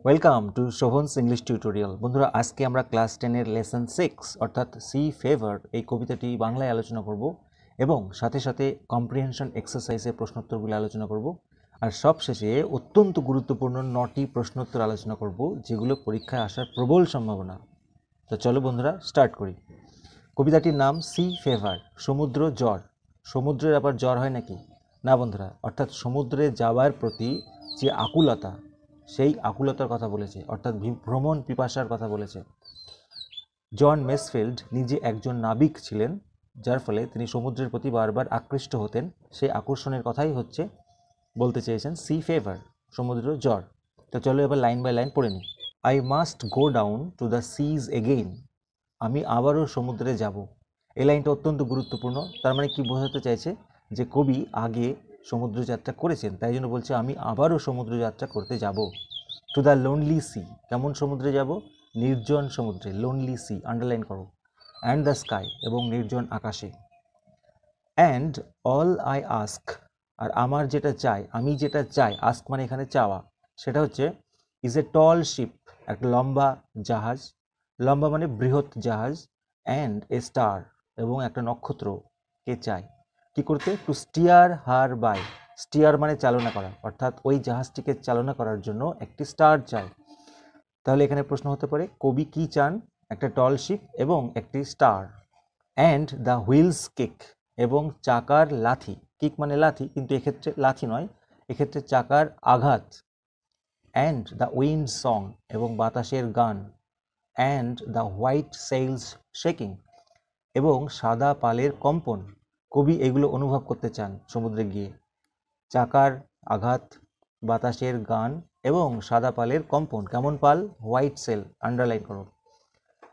Welcome to Shobhan's English tutorial. বন্ধুরা, আজকে আমরা ক্লাস 10-এর লেসন 6 অর্থাৎ সি ফেভার এই কবিতাটি বাংলায় আলোচনা করব এবং সাথে সাথে কম্প্রিহেনশন এক্সারসাইজের প্রশ্নোত্তরগুলো আলোচনা করব। আর সবশেষে অত্যন্ত গুরুত্বপূর্ণ 9টি প্রশ্নোত্তর আলোচনা করব যেগুলো পরীক্ষায় আসার প্রবল সম্ভাবনা। তো চলো বন্ধুরা, স্টার্ট করি। কবিতাটির নাম সি ফেভার, সমুদ্র জ্বর। সমুদ্রের আবার জ্বর হয় নাকি? না বন্ধুরা, অর্থাৎ সমুদ্রে যাওয়ার প্রতি যে আকুলতা, সেই আকুলতার কথা বলেছে, অর্থাৎ ভ্রমণ পিপাসার কথা বলেছে। জন মেসফিল্ড নিজে একজন নাবিক ছিলেন, যার ফলে তিনি সমুদ্রের প্রতি বারবার আকৃষ্ট হতেন। সেই আকর্ষণের কথাই হচ্ছে বলতে চেয়েছেন সি ফেভার, সমুদ্র জ্বর। তো চলো এবার লাইন বাই লাইন পড়ে নিই। I must go down to the seas again, আমি আবারও সমুদ্রে যাব। এই লাইনটা অত্যন্ত গুরুত্বপূর্ণ। তার মানে কি বোঝাতে চাইছে? যে কবি আগে সমুদ্রযাত্রা করেছেন, তাই জন্য বলছে আমি আবারও সমুদ্রযাত্রা করতে যাব। টু দ্য লোনলি সি, কেমন সমুদ্রে যাব? নির্জন সমুদ্রে, লোনলি সি আন্ডারলাইন করো। অ্যান্ড দ্য স্কাই, এবং নির্জন আকাশে। অ্যান্ড অল আই আস্ক, আর আমার যেটা চাই, আমি যেটা চাই, আস্ক মানে এখানে চাওয়া, সেটা হচ্ছে ইজ এ টল শিপ, একটা লম্বা জাহাজ, লম্বা মানে বৃহৎ জাহাজ, অ্যান্ড এ স্টার, এবং একটা নক্ষত্রকে চাই। কি করতে? To steer her by, steer মানে চালনা করা, অর্থাৎ ওই জাহাজটিকে চালনা করার জন্য একটি স্টার চাই। তাহলে এখানে প্রশ্ন হতে পারে কবি কি চান? একটা টল শিপ এবং একটি star. And the wheel's kick, এবং চাকার লাথি। কিক মানে লাথি, কিন্তু এক্ষেত্রে লাথি নয়, এক্ষেত্রে চাকার আঘাত। অ্যান্ড দ্য উইন্ড সং, এবং বাতাসের গান। And the white sail's shaking, এবং সাদা পালের কম্পন। কবি এগুলো অনুভব করতে চান সমুদ্রে গিয়ে। চাকার আঘাত, বাতাসের গান এবং সাদা পালের কম্পন। কেমন পাল? হোয়াইট সেল, আন্ডারলাইন করো।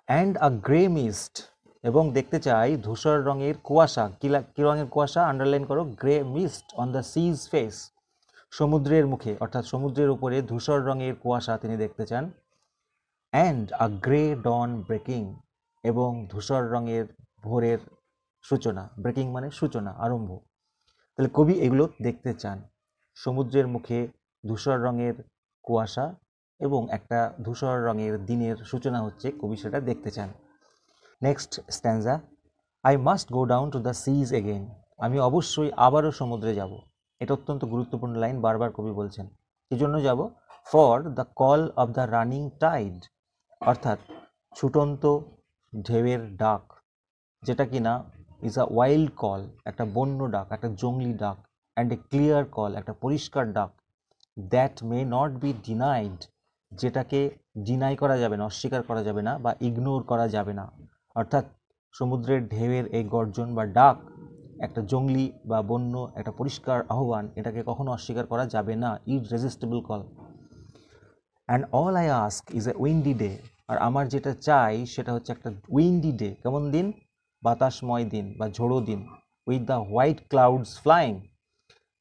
অ্যান্ড আ গ্রে মিস্ট, এবং দেখতে চাই ধূসর রঙের কুয়াশা। কি রঙের কুয়াশা? আন্ডারলাইন করো। Grey mist on the sea's face, সমুদ্রের মুখে, অর্থাৎ সমুদ্রের উপরে ধূসর রঙের কুয়াশা তিনি দেখতে চান। And a grey dawn breaking, এবং ধূসর রঙের ভোরের সূচনা। ব্রেকিং মানে সূচনা, আরম্ভ। তাহলে কবি এগুলো দেখতে চান। সমুদ্রের মুখে ধূসর রঙের কুয়াশা এবং একটা ধূসর রঙের দিনের সূচনা হচ্ছে, কবি সেটা দেখতে চান। Next স্ট্যান্জা, I must go down to the seas again, আমি অবশ্যই আবারও সমুদ্রে যাব। এটা অত্যন্ত গুরুত্বপূর্ণ লাইন, বারবার কবি বলছেন। কি জন্য যাব? For the call of the running tide, অর্থাৎ ছুটন্ত ঢেউয়ের ডাক, যেটা কিনা ইজ আ ওয়াইল্ড কল, একটা বন্য ডাক, একটা জংলি ডাক। অ্যান্ড এ ক্লিয়ার কল, একটা পরিষ্কার ডাক। That may not be denied, যেটাকে ডিনাই করা যাবে না, অস্বীকার করা যাবে না, বা ইগনোর করা যাবে না। অর্থাৎ সমুদ্রের ঢেউয়ের এই গর্জন বা ডাক একটা জংলি বা বন্য একটা পরিষ্কার আহ্বান, এটাকে কখনো অস্বীকার করা যাবে না। Irresistible call. And all I ask is a windy day, আর আমার যেটা চাই সেটা হচ্ছে একটা উইন্ডি ডে। কেমন দিন? বাতাসময় দিন বা ঝোড়ো দিন। With the white clouds flying,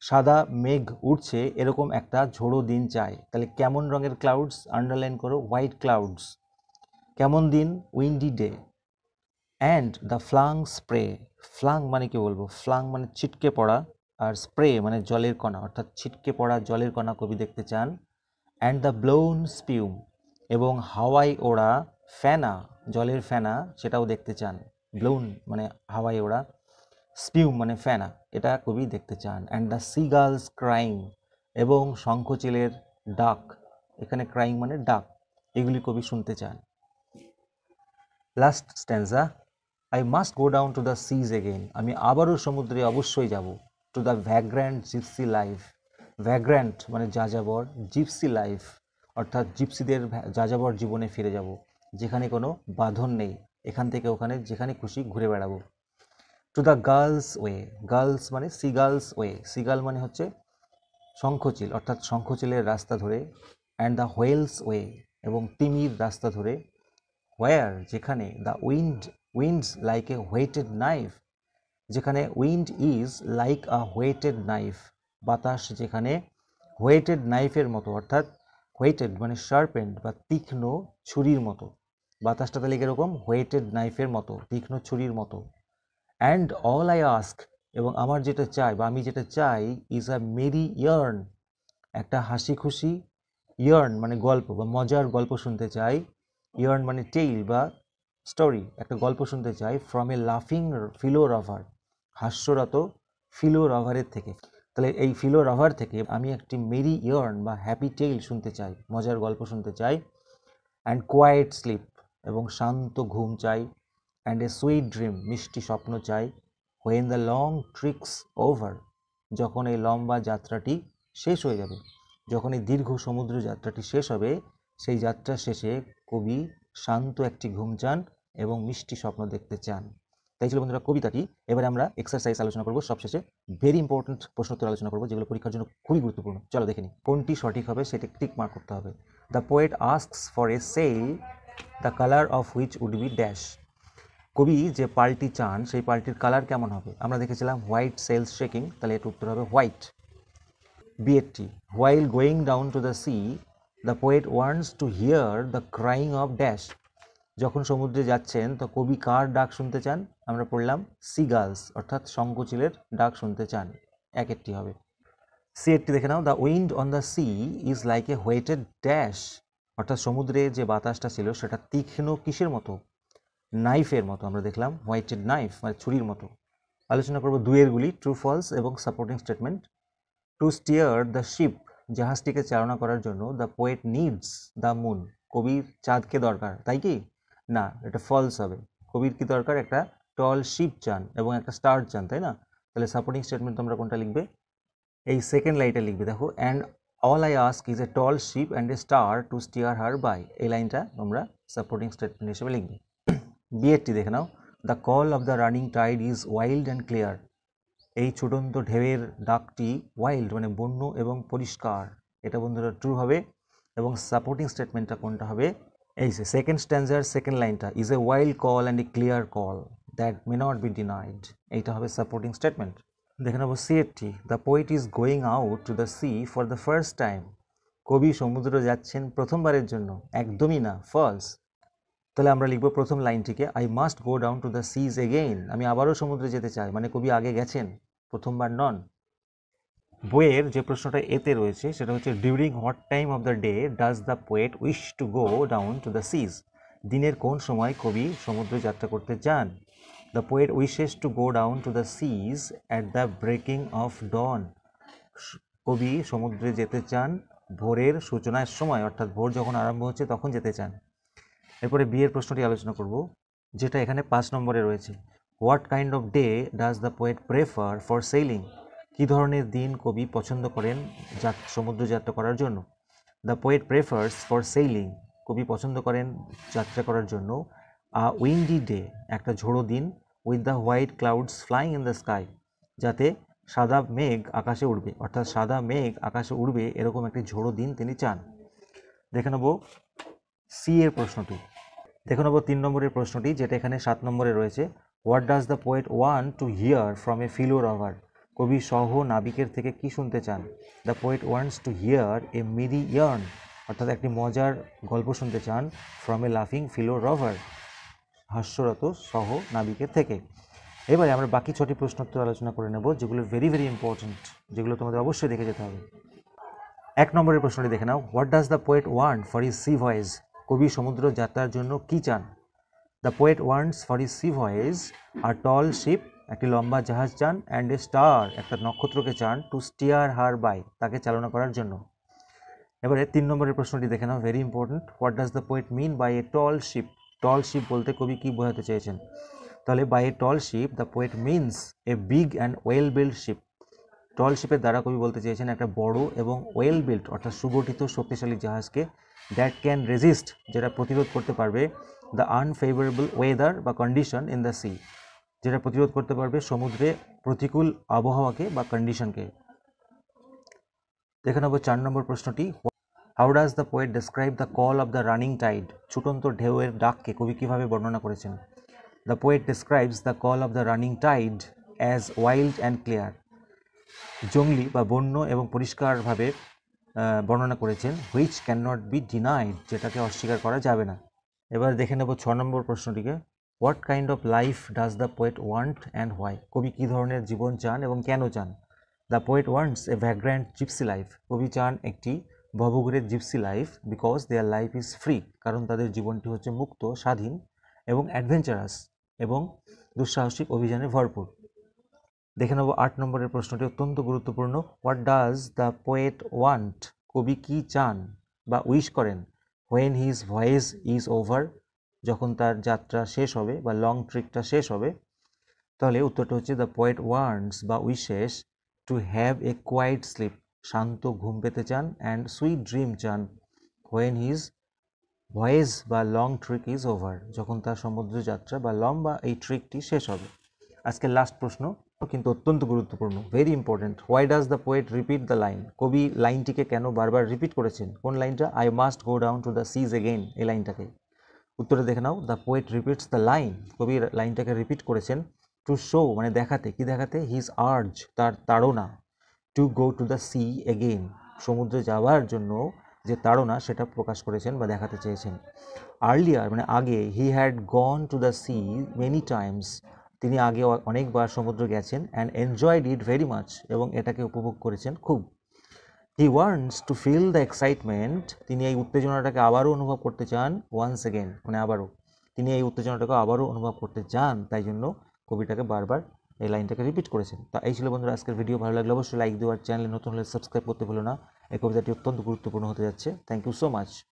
সাদা মেঘ উঠছে, এরকম একটা ঝোড়ো দিন চাই। তাহলে কেমন রঙের ক্লাউডস? আন্ডারলাইন করো, হোয়াইট ক্লাউডস। কেমন দিন? Windy day. And the flung spray, flung মানে কি বলবো? ফ্লাং মানে ছিটকে পড়া, আর স্প্রে মানে জলের কণা, অর্থাৎ ছিটকে পড়া জলের কণা কবি দেখতে চান। অ্যান্ড দ্য ব্লোন স্পিউম, এবং হাওয়াই ওড়া ফেনা, জলের ফেনা, সেটাও দেখতে চান। ব্লোন মানে হাওয়াই ওড়া, স্পিউম মানে ফেনা, এটা কবি দেখতে চান। অ্যান্ড দ্য সিগালস ক্রাইং, এবং শঙ্খচিলের ডাক, এখানে ক্রাইং মানে ডাক, এগুলি কবি শুনতে চান। Last স্ট্যান্জা, I must go down to the seas again, আমি আবারও সমুদ্রে অবশ্যই যাব। টু দ্য ভ্যাগ্র্যান্ট জিপসি লাইফ, ভ্যাগ্র্যান্ট মানে যাযাবর, জিপসি লাইফ অর্থাৎ জিপসিদের যাযাবর জীবনে ফিরে যাব, যেখানে কোনো বাঁধন নেই, এখান থেকে ওখানে যেখানে খুশি ঘুরে বেড়াবো। To the girls way, girls মানে সিগালস ওয়ে, সিগাল মানে হচ্ছে শঙ্খচিল, অর্থাৎ শঙ্খচিলের রাস্তা ধরে। অ্যান্ড দ্য হোয়েলস ওয়ে, এবং তিমির রাস্তা ধরে। হোয়ার, যেখানে। The winds like a whetted knife, যেখানে wind is like a whetted knife, বাতাস যেখানে হোয়েটেড নাইফের মতো, অর্থাৎ হোয়েটেড মানে শার্পেন্ড বা তীক্ষ্ণ ছুরির মতো। বাতাসটা তাহলে এরকম হোয়েটেড নাইফের মতো, তীক্ষ্ণ ছুরির মতো। অ্যান্ড অল আই আস্ক, এবং আমার যেটা চাই বা আমি যেটা চাই, ইজ আ মেরি ইয়ার্ন, একটা হাসি খুশি ইয়ার্ন মানে গল্প বা মজার গল্প শুনতে চাই, ইয়ার্ন মানে টেইল বা স্টোরি, একটা গল্প শুনতে চাই ফ্রম এ লাফিং ফিলো রাভার, হাস্যরত ফিলো রাভারের থেকে। তাহলে এই ফিলো রাভার থেকে আমি একটি মেরি ইয়ার্ন বা হ্যাপি টেইল শুনতে চাই, মজার গল্প শুনতে চাই। অ্যান্ড কোয়াইট স্লিপ এবং শান্ত ঘুম চাই। অ্যান্ড এ সুইট ড্রিম মিষ্টি স্বপ্ন চাই। When the long tricks over যখন এই লম্বা যাত্রাটি শেষ হয়ে যাবে, যখন এই দীর্ঘ সমুদ্র যাত্রাটি শেষ হবে, সেই যাত্রা শেষে কবি শান্ত একটি ঘুম চান এবং মিষ্টি স্বপ্ন দেখতে চান। তাই ছিল বন্ধুরা কবিতাটি। এবারে আমরা এক্সারসাইজ আলোচনা করবো, সবশেষে ভেরি ইম্পর্টেন্ট প্রশ্নোত্তর আলোচনা করবো, যেগুলো পরীক্ষার জন্য খুবই গুরুত্বপূর্ণ। চলো দেখে নিই কোনটি সঠিক হবে, সেটা টিক মার্ক করতে হবে। The poet asks for a sail the colour of which would be dash. কবি যে পালটি চান সেই পালটির কালার কেমন হবে? আমরা দেখেছিলাম হোয়াইট সেলস শেকিং, তাহলে এর উত্তর হবে white. BAT, while going down to the C the poet wants to here the crying of dash. যখন সমুদ্রে যাচ্ছেন তো কবি কার ডাক শুনতে চান? আমরা পড়লাম সিগালস, অর্থাৎ শঙ্খচিলের ডাক শুনতে চান। একটি হবে। সিএটি দেখে নাও, the wind on the sea is like a whetted dash, অর্থাৎ সমুদ্রে যে বাতাসটা ছিল সেটা তীক্ষ্ণ কিসের মতো? নাইফের মতো। আমরা দেখলাম হোয়াইটেড নাইফ মানে ছুরির মতো। আলোচনা করব দুয়েরগুলি, ট্রু ফলস এবং supporting statement. To steer the ship, জাহাজটিকে চালনা করার জন্য the poet needs the moon, কবির চাঁদকে দরকার, তাই কি না? এটা ফলস হবে। কবির কি দরকার? একটা টল শিপ চান এবং একটা স্টার চান, তাই না? তাহলে সাপোর্টিং স্টেটমেন্ট তোমরা কোনটা লিখবে? এই সেকেন্ড লাইনটা লিখবে। দেখো, and all I ask is a tall ship and a star to steer her by, এই লাইনটা তোমরা সাপোর্টিং স্টেটমেন্ট হিসেবে লিখবে। বিএডটি দেখে নাও, the call of the running tide is wild and clear, এই ছুটন্ত ঢেউয়ের ডাকটি ওয়াইল্ড মানে বন্য এবং পরিষ্কার। এটা বন্ধুরা ট্রু হবে। এবং সাপোর্টিং স্টেটমেন্টটা কোনটা হবে? এই যে সেকেন্ড স্ট্যান্জার সেকেন্ড লাইনটা, is a wild call and a clear call that may not be denied, এইটা হবে সাপোর্টিং স্টেটমেন্ট। দেখে নেব CAT, the poet is going out to the C for the first time, কবি সমুদ্র যাচ্ছেন প্রথমবারের জন্য। একদমই না, ফলস। তাহলে আমরা লিখব প্রথম লাইনটিকে, I must go down to the seas again, আমি আবারও সমুদ্রে যেতে চাই, মানে কবি আগে গেছেন, প্রথমবার নন। বইয়ের যে প্রশ্নটা এতে রয়েছে সেটা হচ্ছে, during what time of the day does the poet wish to go down to the seas, দিনের কোন সময় কবি সমুদ্রে যাত্রা করতে চান? The poet wishes to go down to the seas at the breaking of dawn, কবি সমুদ্রে যেতে চান ভোরের সূচনার সময়, অর্থাৎ ভোর যখন আরম্ভ হচ্ছে তখন যেতে চান। এরপরে বিয়ের প্রশ্নটি আলোচনা করব, যেটা এখানে 5 নম্বরে রয়েছে। What kind of day does the poet prefer for sailing, কী ধরনের দিন কবি পছন্দ করেন সমুদ্র যাত্রা করার জন্য? The poet prefers for sailing, কবি পছন্দ করেন যাত্রা করার জন্য উইন্ডি ডে, একটা ঝোড়ো দিন, with the white clouds flying in the sky, যাতে সাদা মেঘ আকাশে উড়বে, অর্থাৎ সাদা মেঘ আকাশে উড়বে এরকম একটি ঝোড়ো দিন তিনি চান। দেখে নেব সি এর প্রশ্নটি। দেখে নেব 3 নম্বরের প্রশ্নটি, যেটা এখানে 7 নম্বরে রয়েছে। What does the poet want to hear from a fellow rover, কবি সহ নাবিকের থেকে কি শুনতে চান? The poet wants to hear a merry yarn, অর্থাৎ একটি মজার গল্প শুনতে চান ফ্রম এ লাফিং ফিলো রাভার, হাস্যরত সহ নাবিকের থেকে। এবারে আমরা বাকি 6টি প্রশ্নোত্তর আলোচনা করে নেব, যেগুলো ভেরি ভেরি ইম্পর্টেন্ট, যেগুলো তোমাদের অবশ্যই দেখে যেতে হবে। 1 নম্বরের প্রশ্নটি দেখে নাও, what does the poet want for his sea voyage, কবি সমুদ্র যাত্রার জন্য কি চান? The poet wants for his sea voyage আর টল শিপ, একটি লম্বা জাহাজ চান, অ্যান্ড এ স্টার, একটা নক্ষত্রকে চান, টু স্টিয়ার হার বাই, তাকে চালনা করার জন্য। এবারে 3 নম্বরের প্রশ্নটি দেখে নাও, very important. What does the poet mean by a tall ship, tall ship বলতে কবি কি বোঝাতে চেয়েছেন? তাহলে by a tall ship the poet means a big and well build ship, টল শিপের দ্বারা কবি বলতে চেয়েছেন একটা বড় এবং ওয়েল বিল্ড অর্থাৎ সুগঠিত শক্তিশালী জাহাজকে, দ্যাট ক্যান রেজিস্ট, যেটা প্রতিরোধ করতে পারবে, দ্য আনফেভারেবল ওয়েদার বা কন্ডিশন ইন দ্য সি, যেটা প্রতিরোধ করতে পারবে সমুদ্রে প্রতিকূল আবহাওয়াকে বা কন্ডিশনকে। দেখে নেব 4 নম্বর প্রশ্নটি, how does the poet describe the call of the running tide, ছুটন্ত ঢেউয়ের ডাককে কবি কীভাবে বর্ণনা করেছেন? The poet describes the call of the running tide as wild and clear, জঙ্গলি বা বন্য এবং পরিষ্কারভাবে বর্ণনা করেছেন, which can not be denied, যেটাকে অস্বীকার করা যাবে না। এবার দেখে নেব 6 নম্বর প্রশ্নটিকে, what kind of life does the poet want and why, কবি কী ধরনের জীবন চান এবং কেন চান? The poet wants a vagrant gypsy life, কবি চান একটি ভবঘুরের gypsy life because their life is free, কারণ তাদের জীবনটি হচ্ছে মুক্ত, স্বাধীন এবং অ্যাডভেঞ্চারাস এবং দুঃসাহসিক অভিযানে ভরপুর। দেখে নেব 8 নম্বরের প্রশ্নটি অত্যন্ত গুরুত্বপূর্ণ। What does the poet want? কবি কি চান বা উইশ করেন? When his voice is over, যখন তার যাত্রা শেষ হবে বা লং ট্রিকটা শেষ হবে। তাহলে উত্তরটা হচ্ছে দ্য পোয়েট ওয়ান্টস বা wishes to have a quiet sleep, শান্ত ঘুম পেতে চান, অ্যান্ড সুইট ড্রিম চান হোয়েন হিজ ভয়েস বা লং ট্রিক ইজ ওভার, যখন তার সমুদ্র যাত্রা বা লম্বা এই ট্রিকটি শেষ হবে। আজকের লাস্ট প্রশ্ন কিন্তু অত্যন্ত গুরুত্বপূর্ণ, very important. Why does the poet repeat the line? কবি লাইনটিকে কেন বারবার রিপিট করেছেন? কোন লাইনটা? I must go down to the seas again, এই লাইনটাকে। উত্তরে দেখে নাও, the poet repeats the line, কবি লাইনটাকে রিপিট করেছেন টু শো মানে দেখাতে, কি দেখাতে? হিজ আর্জ, তার তাড়না, to go to the sea again, সমুদ্রে যাওয়ার জন্য যে তাড়না সেটা প্রকাশ করেছেন বা দেখাতে চেয়েছেন। আর্লিয়ার মানে আগে, he had gone to the sea many times, তিনি আগে অনেকবার সমুদ্র গেছেন, and enjoyed it very much, এবং এটাকে উপভোগ করেছেন খুব। He wants to feel the excitement, তিনি এই উত্তেজনাটাকে আবারও অনুভব করতে চান, ওয়ান্স এগেন মানে আবারও, তিনি এই উত্তেজনাটাকে আবারও অনুভব করতে চান, তাই জন্য কবিটাকে বারবার এই লাইনটাকে রিপিট করেছেন। তা এই ছিল বন্ধুরা আজকের ভিডিও। ভালো লাগলে অবশ্যই লাইক দেওয়ার, চ্যানেলে নতুন হলে সাবস্ক্রাইব করতে ভুলো না। এই কবিতাটি অত্যন্ত গুরুত্বপূর্ণ হতে যাচ্ছে। Thank you so much.